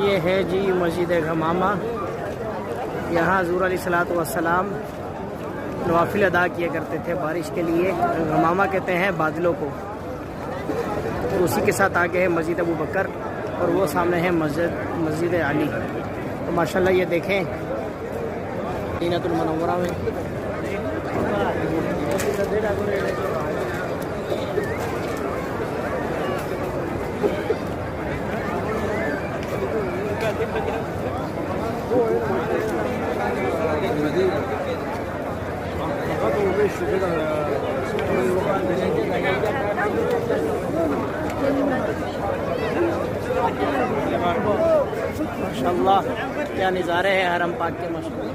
ये है जी मस्जिद गमामा। यहाँ हुज़ूर अलैहिस्सलातु वस्सलाम नवाफिल अदा किया करते थे बारिश के लिए। गमामा कहते हैं बादलों को। और उसी के साथ आगे है मस्जिद अबू बकर और वो सामने है मस्जिद अली। तो माशाल्लाह ये देखें मदीनतुल मुनव्वरा में माशाल्लाह क्या नज़ारे हैं हरम पाक के। माशाल्लाह